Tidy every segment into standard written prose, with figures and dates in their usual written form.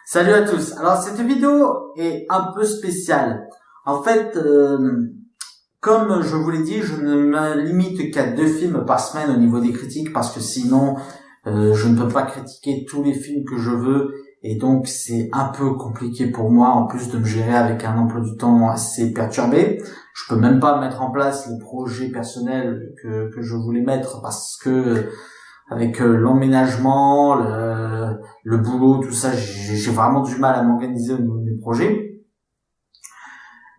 Salut à tous. Alors cette vidéo est un peu spéciale. En fait, comme je vous l'ai dit, je ne me limite qu'à 2 films par semaine au niveau des critiques parce que sinon je ne peux pas critiquer tous les films que je veux et donc c'est un peu compliqué pour moi en plus de me gérer avec un emploi du temps assez perturbé. Je peux même pas mettre en place les projets personnels que je voulais mettre parce que avec l'emménagement, le boulot, tout ça, j'ai vraiment du mal à m'organiser au niveau de mes projets.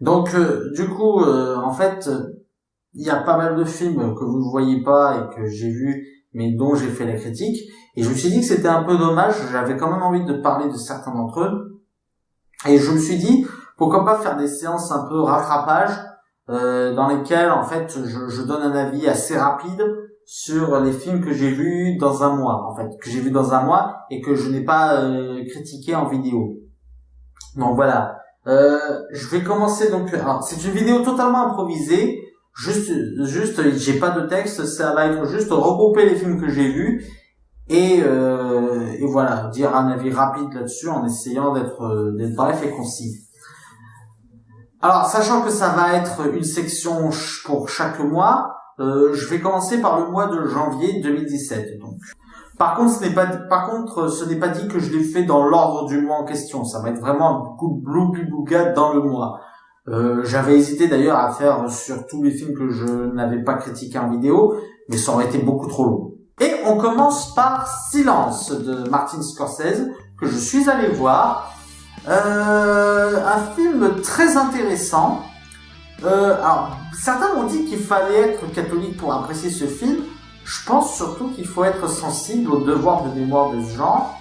Donc, du coup, en fait, il y a pas mal de films que vous ne voyez pas et que j'ai vus, mais dont j'ai fait la critique. Et je me suis dit que c'était un peu dommage, j'avais quand même envie de parler de certains d'entre eux. Et je me suis dit, pourquoi pas faire des séances un peu rattrapage, dans lesquelles, en fait, je donne un avis assez rapide sur les films que j'ai vus dans un mois, et que je n'ai pas critiqué en vidéo. Donc voilà. Je vais commencer donc. Alors, c'est une vidéo totalement improvisée. Juste, j'ai pas de texte. Ça va être juste regrouper les films que j'ai vus et voilà, dire un avis rapide là-dessus en essayant d'être bref et concis. Alors, sachant que ça va être une section pour chaque mois. Je vais commencer par le mois de janvier 2017. Donc, par contre, ce n'est pas dit que je l'ai fait dans l'ordre du mois en question. Ça va être vraiment un coup de bloubi-bouga dans le mois. J'avais hésité d'ailleurs à faire sur tous les films que je n'avais pas critiqués en vidéo, mais ça aurait été beaucoup trop long. Et on commence par Silence de Martin Scorsese que je suis allé voir. Un film très intéressant. Alors, certains m'ont dit qu'il fallait être catholique pour apprécier ce film. Je pense surtout qu'il faut être sensible aux devoirs de mémoire de ce genre.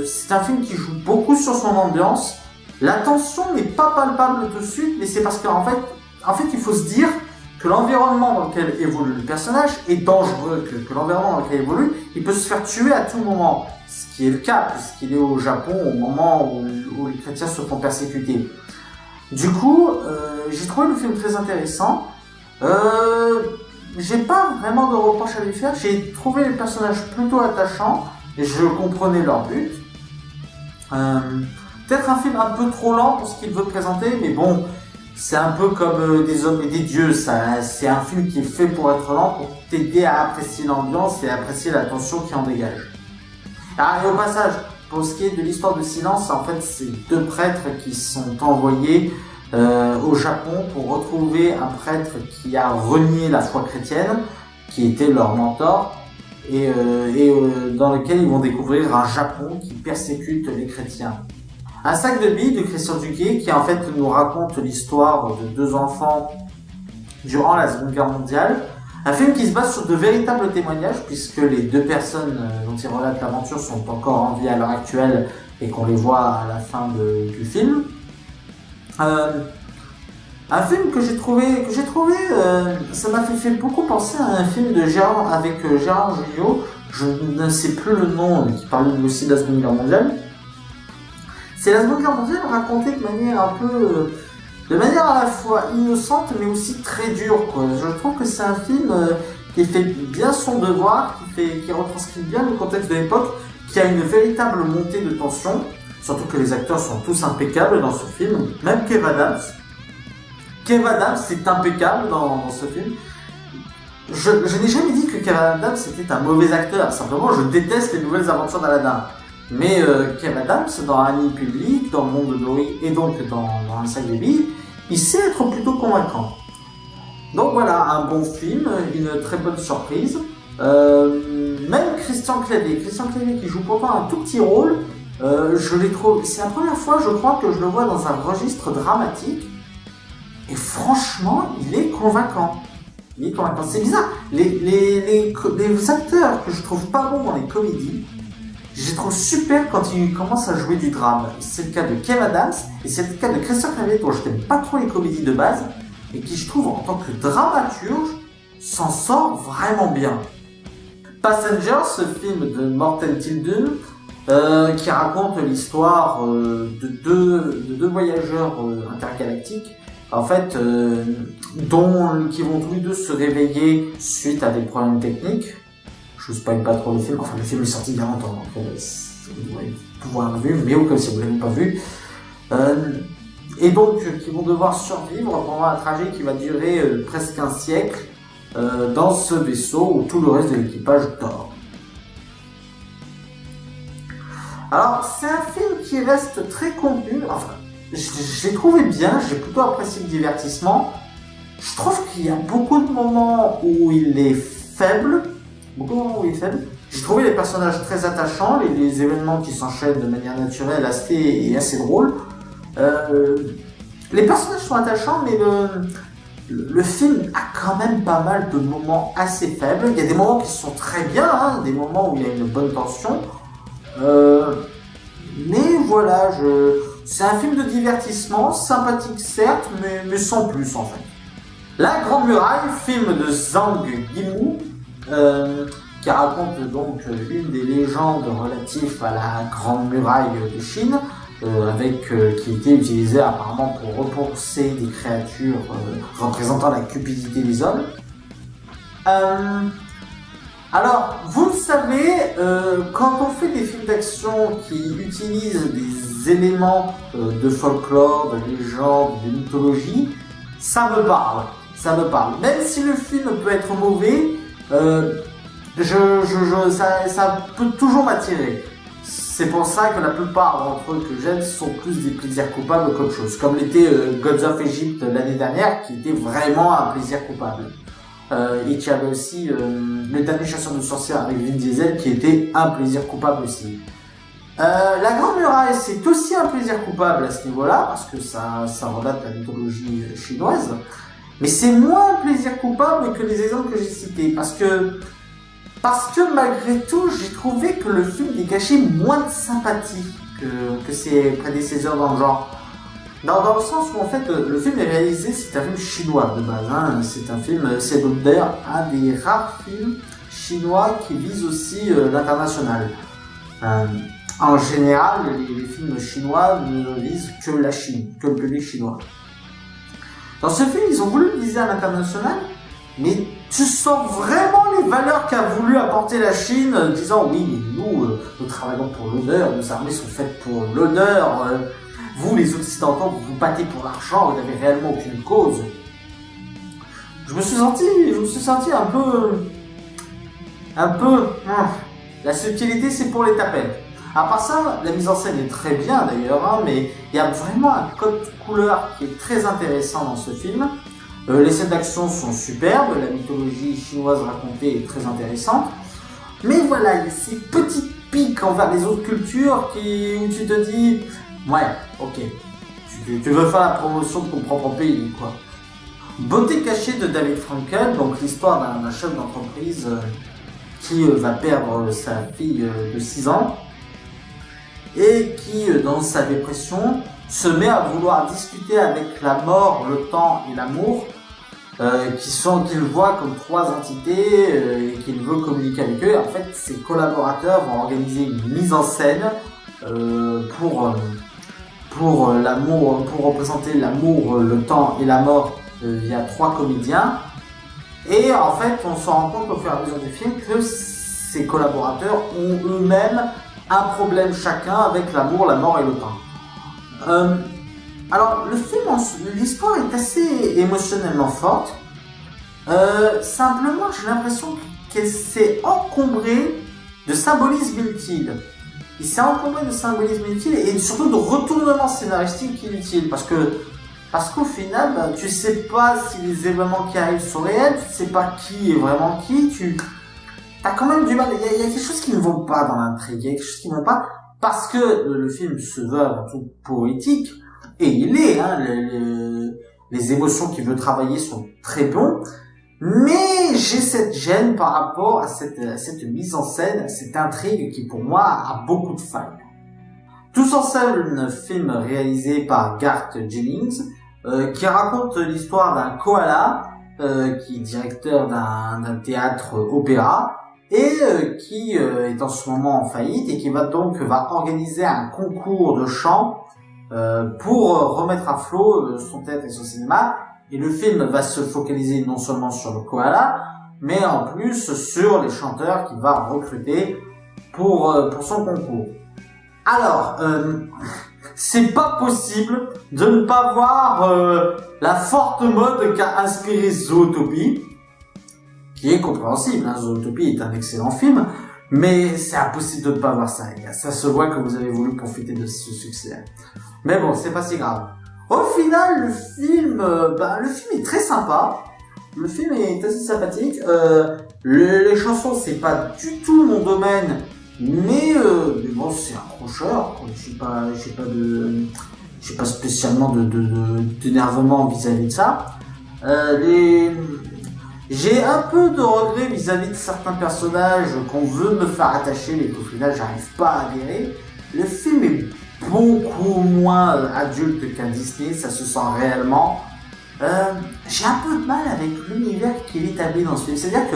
C'est un film qui joue beaucoup sur son ambiance. La tension n'est pas palpable tout de suite, mais c'est parce qu'en fait, il faut se dire que l'environnement dans lequel évolue le personnage est dangereux, que l'environnement dans lequel il évolue, il peut se faire tuer à tout moment. Ce qui est le cas, puisqu'il est au Japon au moment où les chrétiens se font persécuter. Du coup, j'ai trouvé le film très intéressant. J'ai pas vraiment de reproches à lui faire. J'ai trouvé les personnages plutôt attachants et je comprenais leur but. Peut-être un film un peu trop lent pour ce qu'il veut présenter, mais bon, c'est un peu comme Des hommes et des dieux. Ça, c'est un film qui est fait pour être lent, pour t'aider à apprécier l'ambiance et à apprécier la tension qui en dégage. Ah, et au passage, pour ce qui est de l'histoire de Silence, en fait, c'est 2 prêtres qui sont envoyés au Japon pour retrouver un prêtre qui a renié la foi chrétienne, qui était leur mentor, et dans lequel ils vont découvrir un Japon qui persécute les chrétiens. Un sac de billes de Christian Duquet qui en fait nous raconte l'histoire de 2 enfants durant la Seconde Guerre mondiale. Un film qui se base sur de véritables témoignages puisque les 2 personnes dont il relate l'aventure sont encore en vie à l'heure actuelle et qu'on les voit à la fin du film. Un film que j'ai trouvé, ça m'a fait beaucoup penser à un film de Gérard Jugnot, je ne sais plus le nom, qui parle aussi de la Seconde Guerre mondiale. C'est la Seconde Guerre mondiale racontée de manière à la fois innocente mais aussi très dure, quoi. Je trouve que c'est un film qui fait bien son devoir, qui retranscrit bien le contexte de l'époque, qui a une véritable montée de tension, surtout que les acteurs sont tous impeccables dans ce film, même Kev Adams. Kev Adams est impeccable dans ce film. Je n'ai jamais dit que Kev Adams était un mauvais acteur, simplement je déteste les nouvelles aventures d'Aladin. Mais Kev Adams, dans Annie Public, dans Le Monde de Dory et donc dans Un sac de billes, il sait être plutôt convaincant. Donc voilà, un bon film, une très bonne surprise. Même Christian Clavier qui joue pourtant un tout petit rôle, je l'ai trouvé. C'est la première fois, je crois, que je le vois dans un registre dramatique. Et franchement, il est convaincant. C'est bizarre. Les acteurs que je trouve pas bons dans les comédies, je les trouve super quand ils commencent à jouer du drame. C'est le cas de Kev Adams et c'est le cas de Christian Clavier, dont je n'aime pas trop les comédies de base, et qui, je trouve, en tant que dramaturge, s'en sort vraiment bien. Passenger, ce film de Morten Tyldum, qui raconte l'histoire de deux voyageurs intergalactiques, en fait, qui vont tous les 2 se réveiller suite à des problèmes techniques. Je vous spoil pas trop le film, enfin le film est sorti il y a longtemps, donc vous devriez pouvoir l'avoir vu, mais au cas où si vous ne l'avez pas vu. Et donc, qui vont devoir survivre pendant un trajet qui va durer presque un siècle dans ce vaisseau où tout le reste de l'équipage dort. Alors, c'est un film qui reste très contenu. Enfin, je l'ai trouvé bien, j'ai plutôt apprécié le divertissement. Je trouve qu'il y a beaucoup de moments où il est faible. J'ai trouvé les personnages très attachants, les événements qui s'enchaînent de manière naturelle et assez drôles. Les personnages sont attachants, mais le film a quand même pas mal de moments assez faibles. Il y a des moments qui sont très bien, hein, des moments où il y a une bonne tension. Mais voilà, c'est un film de divertissement, sympathique certes, mais sans plus en fait. La Grande Muraille, film de Zhang Yimou, qui raconte donc l'une des légendes relatives à la Grande Muraille de Chine, qui était utilisée apparemment pour repousser des créatures représentant la cupidité des hommes. Alors, vous le savez, quand on fait des films d'action qui utilisent des éléments de folklore, de légende, de mythologie, ça me parle. Même si le film peut être mauvais, ça peut toujours m'attirer. C'est pour ça que la plupart d'entre eux que j'aime sont plus des plaisirs coupables qu'autre chose. Comme l'était Gods of Egypt l'année dernière, qui était vraiment un plaisir coupable. Et il y avait aussi Le Dernier Chasseur de Sorcières avec Vin Diesel, qui était un plaisir coupable aussi. La Grande Muraille, c'est aussi un plaisir coupable à ce niveau-là, parce que ça relate la mythologie chinoise. Mais c'est moins un plaisir coupable que les exemples que j'ai cités, parce que malgré tout, j'ai trouvé que le film dégageait moins de sympathie que ses prédécesseurs dans le genre. Dans le sens où en fait le film est réalisé, c'est un film chinois de base, hein. C'est d'ailleurs un des rares films chinois qui vise aussi l'international. En général, les films chinois ne visent que la Chine, que le public chinois. Dans ce film, ils ont voulu viser à l'international, mais tu sens vraiment les valeurs qu'a voulu apporter la Chine, disant oui, mais nous travaillons pour l'honneur, nos armées sont faites pour l'honneur, vous les Occidentaux, vous vous battez pour l'argent, vous n'avez réellement aucune cause. Je me suis senti un peu, la subtilité c'est pour les tapettes. À part ça, la mise en scène est très bien d'ailleurs, hein, mais il y a vraiment un code couleur qui est très intéressant dans ce film. Les scènes d'action sont superbes, la mythologie chinoise racontée est très intéressante. Mais voilà, il y a ces petites piques envers les autres cultures où tu te dis, ouais, ok, tu veux faire la promotion de ton propre pays, quoi. Beauté cachée de David Frankel, donc l'histoire d'un chef d'entreprise qui va perdre sa fille de 6 ans et qui, dans sa dépression, se met à vouloir discuter avec la mort, le temps et l'amour, qu'il voit comme 3 entités et qu'il veut communiquer avec eux. Et en fait, ses collaborateurs vont organiser une mise en scène pour représenter l'amour, le temps et la mort via 3 comédiens. Et en fait, on se rend compte au fur et à mesure du film que ces collaborateurs ont eux-mêmes un problème chacun avec l'amour, la mort et le temps. Alors, le film, l'histoire est assez émotionnellement forte. Simplement, j'ai l'impression qu'elle s'est encombrée de symbolisme inutile. Il s'est encombré de symbolisme inutile et surtout de retournements scénaristiques inutiles. Parce qu'au final, tu sais pas si les événements qui arrivent sont réels, tu sais pas qui est vraiment qui, t'as quand même du mal. Il y a quelque chose qui ne vont pas dans l'intrigue, il y a quelque chose qui ne va pas, parce que le film se veut avant tout poétique, et il est, hein, les émotions qu'il veut travailler sont très bons, mais j'ai cette gêne par rapport à cette mise en scène, à cette intrigue qui pour moi a beaucoup de failles. Tous en scène, un film réalisé par Garth Jennings, qui raconte l'histoire d'un koala, qui est directeur d'un théâtre opéra, et qui est en ce moment en faillite, et qui va organiser un concours de chant pour remettre à flot son théâtre et son cinéma. Et le film va se focaliser non seulement sur le koala, mais en plus sur les chanteurs qu'il va recruter pour son concours. Alors, c'est pas possible de ne pas voir la forte mode qu'a inspiré Zootopie, qui est compréhensible. Zootopie est un excellent film, mais c'est impossible de ne pas voir ça, les gars. Ça se voit que vous avez voulu profiter de ce succès. Mais bon, c'est pas si grave. Au final, le film est très sympa. Le film est assez sympathique. Les chansons, c'est pas du tout mon domaine, mais bon, c'est accrocheur. J'ai pas spécialement d'énervement vis-à-vis de ça. J'ai un peu de regret vis-à-vis de certains personnages qu'on veut me faire attacher, mais qu'au final, j'arrive pas à adhérer. Le film est beaucoup moins adulte qu'un Disney, ça se sent réellement. J'ai un peu de mal avec l'univers qu'il établit dans ce film. C'est-à-dire que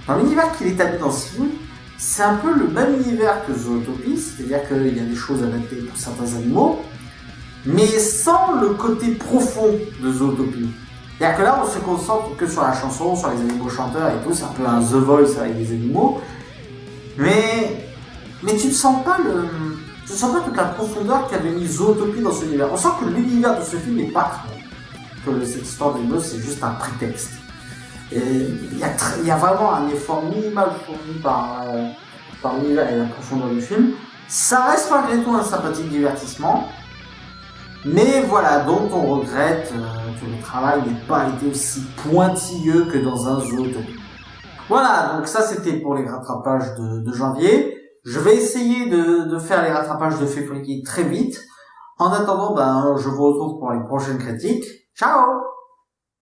dans l'univers qu'il établit dans ce film, c'est un peu le même univers que Zootopie, c'est-à-dire qu'il y a des choses adaptées pour certains animaux, mais sans le côté profond de Zootopie. C'est-à-dire que là, on se concentre que sur la chanson, sur les animaux chanteurs et tout, c'est un peu un The Voice avec des animaux, mais tu ne sens pas toute la profondeur qu'avait mis Zootopie dans ce univers. On sent que l'univers de ce film n'est pas très bon, que cette histoire d'animaux c'est juste un prétexte. Il y a vraiment un effort minimal fourni par l'univers et la profondeur du film. Ça reste malgré tout un sympathique divertissement, mais voilà, dont on regrette que le travail n'ait pas été aussi pointilleux que dans un Zootopie. Voilà, donc ça c'était pour les rattrapages de janvier. Je vais essayer de faire les rattrapages de février très vite. En attendant, je vous retrouve pour les prochaines critiques. Ciao!